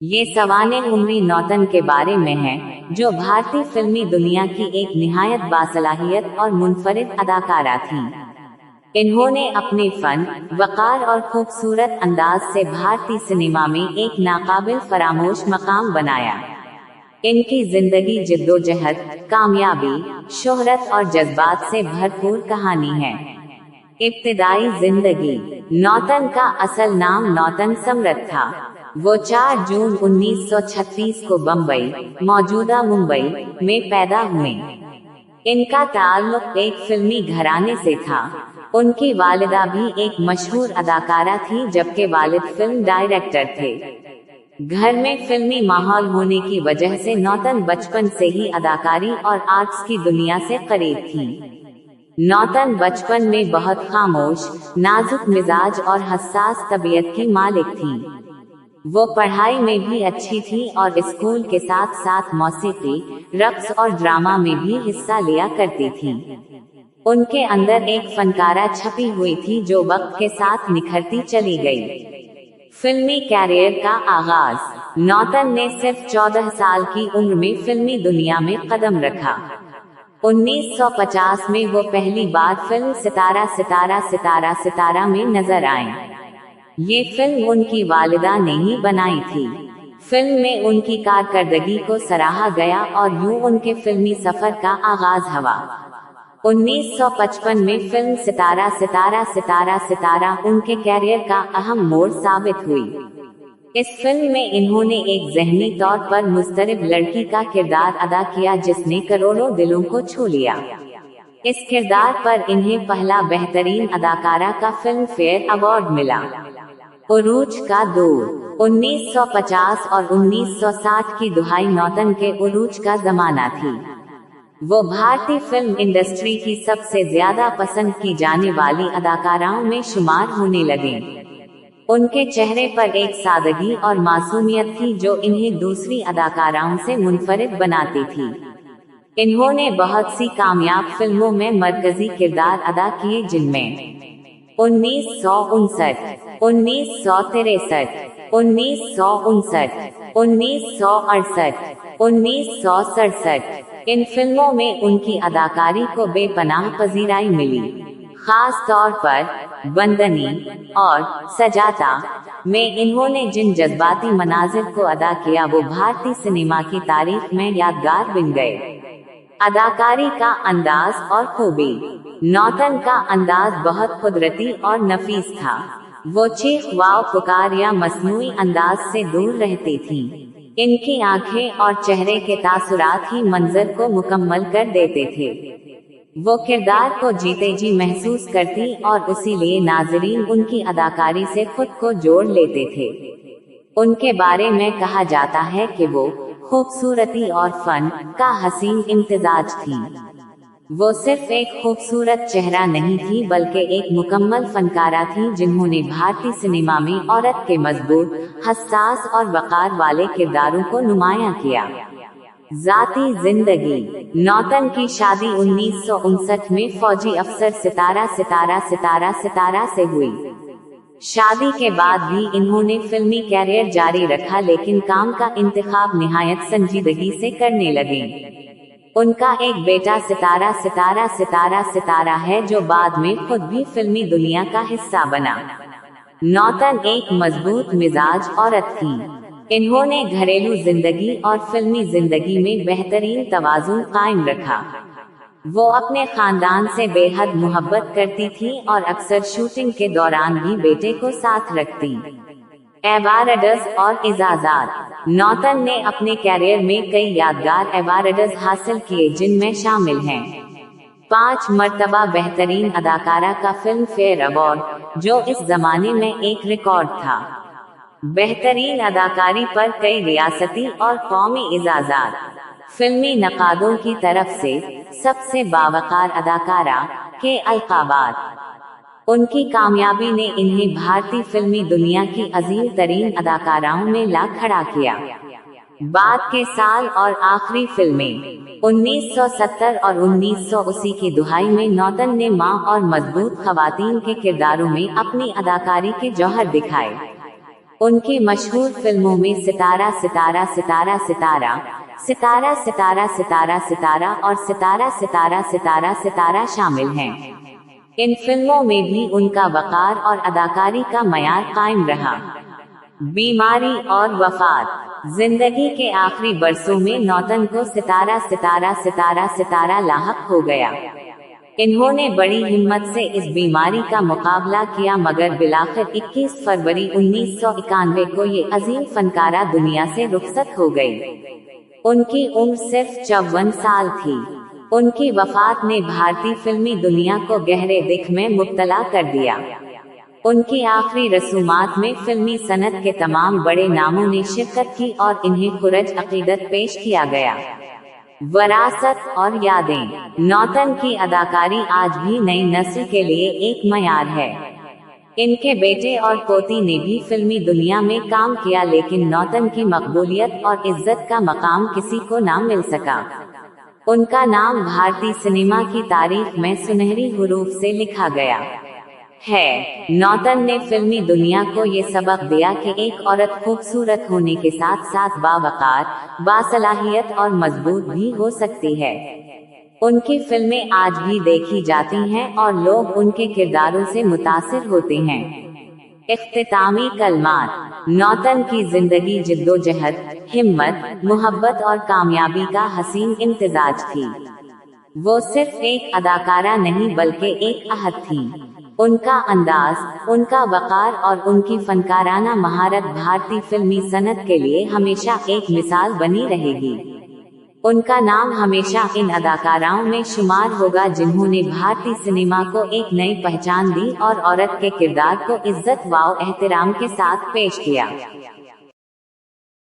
ये सवाने उम्री नौतन के बारे में है, जो भारतीय फिल्मी दुनिया की एक निहायत बासलाहियत और मुनफरिद अदाकारा थी। इन्होंने अपने फन, वकार और खूबसूरत अंदाज से भारतीय सिनेमा में एक नाकाबिल फरामोश मकाम बनाया। इनकी जिंदगी जिद्दोजहद, कामयाबी, शोहरत और जज्बात से भरपूर कहानी है। इब्तिदाई जिंदगी। नौतन का असल नाम नौतन समरथ था। वो 4 जून 1936 को बम्बई, मौजूदा मुंबई, में पैदा हुए। इनका ताल्लुक एक फिल्मी घराने से था। उनकी वालिदा भी एक मशहूर अदाकारा थी, जबकि वालिद फिल्म डायरेक्टर थे। घर में फिल्मी माहौल होने की वजह से नौतन बचपन से ही अदाकारी और आर्ट्स की दुनिया से करीब थी। नौतन बचपन में बहुत खामोश, नाजुक मिजाज और हसास तबीयत की मालिक थी। वो पढ़ाई में भी अच्छी थी और स्कूल के साथ साथ मौसीकी, रक्स और ड्रामा में भी हिस्सा लिया करती थी। उनके अंदर एक फनकारा छपी हुई थी जो वक्त के साथ निखरती चली गई। फिल्मी कैरियर का आगाज। नौतन ने सिर्फ 14 साल की उम्र में फिल्मी दुनिया में कदम रखा। 1950 में वो पहली बार फिल्म सितारा सितारा सितारा सितारा में नजर आए। ये फिल्म उनकी वालिदा ने ही बनाई थी। फिल्म में उनकी कारकर्दगी को सराहा गया और यूं उनके फिल्मी सफर का आगाज हुआ। 1955 में फिल्म सितारा सितारा सितारा सितारा उनके कैरियर का अहम मोड़ साबित हुई। इस फिल्म में इन्होंने एक ज़हनी तौर पर मुस्तरिब लड़की का किरदार अदा किया जिसने करोड़ों दिलों को छू लिया। इस किरदार पर इन्हें पहला बेहतरीन अदाकारा का फिल्म फेयर अवार्ड मिला। उरूज का दौर। 1950 और 1960 की दुहाई नौतन के उरूज का जमाना थी। वो भारतीय फिल्म इंडस्ट्री की सबसे ज्यादा पसंद की जाने वाली अदाकाराओं में शुमार होने लगे। उनके चेहरे पर एक सादगी और मासूमियत थी जो इन्हें दूसरी अदाकाराओं से मुनफरिद बनाती थी। इन्होंने बहुत सी कामयाब फिल्मों में मरकजी किरदार अदा किए, जिनमें 1959, 1963, 1959, 1968, 1967। इन फिल्मों में उनकी अदाकारी को बेपनाह पजीराई मिली। खास तौर पर बंदनी और सजाता में इन्होंने जिन जज्बाती मनाजिर को अदा किया वो भारतीय सिनेमा की तारीख में यादगार बन गए। अदाकारी का अंदाज और खूबी। नौतन का अंदाज बहुत कुदरती और नफीस था। वो चीख वाव पुकार या मसनूई अंदाज से दूर रहती थी। इनकी आंखें और चेहरे के तासुरात ही मंजर को मुकम्मल कर देते थे। वो किरदार को जीते जी महसूस करती और इसीलिए नाजरीन उनकी अदाकारी से खुद को जोड़ लेते थे। उनके बारे में कहा जाता है कि वो खूबसूरती और फन का हसीन इम्तिजाज थी। वो सिर्फ एक खूबसूरत चेहरा नहीं थी बल्कि एक मुकम्मल फनकारा थी जिन्होंने भारतीय सिनेमा में औरत के मजबूत, हसास और वकार वाले किरदारों को नुमायां किया। जाती जिंदगी। नौतन की शादी 1959 में फौजी अफसर सितारा सितारा सितारा सितारा से हुई। शादी के बाद भी इन्होंने फिल्मी कैरियर जारी रखा, लेकिन काम का इंतखाब निहायत संजीदगी से करने लगे। उनका एक बेटा सितारा सितारा सितारा सितारा है जो बाद में खुद भी फिल्मी दुनिया का हिस्सा बना। नौतन एक मजबूत मिजाज औरत थी। इन्होंने घरेलू जिंदगी और फिल्मी जिंदगी में बेहतरीन तवाज़ुन कायम रखा। वो अपने खानदान से बेहद मोहब्बत करती थी और अक्सर शूटिंग के दौरान भी बेटे को साथ रखती। अवार्ड्स और इजाज़ात। नौतन ने अपने कैरियर में कई यादगार अवार्ड्स हासिल किए, जिनमें शामिल हैं 5 मर्तबा बेहतरीन अदाकारा का फिल्म फेयर अवार्ड, जो इस जमाने में एक रिकॉर्ड था। बेहतरीन अदाकारी पर कई रियासती और कौमी इजाज़ात। फिल्मी नकादों की तरफ से सबसे बावकार अदाकारा के अलकाबात। उनकी कामयाबी ने इन्हें भारतीय फिल्मी दुनिया की अजीम तरीन अदाकाराओं में ला खड़ा किया। बाद के साल और आखिरी फिल्में 1970 और 1980 की दुहाई में नौतन ने मां और मजबूत खवातीन के किरदारों में अपनी अदाकारी के जौहर दिखाए। उनकी मशहूर फिल्मों में सितारा सितारा सितारा सितारा सितारा सितारा सितारा सितारा और सितारा सितारा सितारा सितारा शामिल हैं। इन फिल्मों में भी उनका वकार और अदाकारी का मयार कायम रहा। बीमारी और वफात। जिंदगी के आखिरी बरसों में नौतन को सितारा सितारा सितारा सितारा लाहक हो गया। इन्होंने बड़ी हिम्मत से इस बीमारी का मुकाबला किया, मगर बिलाखिर 21 फरवरी 1991 को ये अजीम फनकारा दुनिया से रुखसत हो गई। उनकी उम्र सिर्फ 54 साल थी। उनकी वफात ने भारतीय फिल्मी दुनिया को गहरे दुख में मुब्तला कर दिया। उनकी आखिरी रसूमात में फिल्मी सनत के तमाम बड़े नामों ने शिरकत की और इन्हें खुरज अकीदत पेश किया गया। वरासत और यादें। नौतन की अदाकारी आज भी नई नस्ल के लिए एक मयार है। इनके बेटे और पोती ने भी फिल्मी दुनिया में काम किया, लेकिन नौतन की मकबूलियत और इज्जत का मकाम किसी को ना मिल सका। उनका नाम भारतीय सिनेमा की तारीख में सुनहरी हुरूफ से लिखा गया है। नौतन ने फिल्मी दुनिया को ये सबक दिया कि एक औरत खूबसूरत होने के साथ साथ बावकार, बासलाहियत और मजबूत भी हो सकती है। उनकी फिल्में आज भी देखी जाती हैं और लोग उनके किरदारों से मुतासिर होते हैं। इख्तितामी कलमात। नौतन की जिंदगी जिद्दोजहद, हिम्मत, मोहब्बत और कामयाबी का हसीन इम्तिजाज थी। वो सिर्फ एक अदाकारा नहीं बल्कि एक अहद थी। उनका अंदाज, उनका वकार और उनकी फनकाराना महारत भारतीय फिल्मी सनत के लिए हमेशा एक मिसाल बनी रहेगी। उनका नाम हमेशा इन अदाकाराओं में शुमार होगा जिन्होंने भारतीय सिनेमा को एक नई पहचान दी और औरत के किरदार को इज्जत व एहतराम के साथ पेश किया।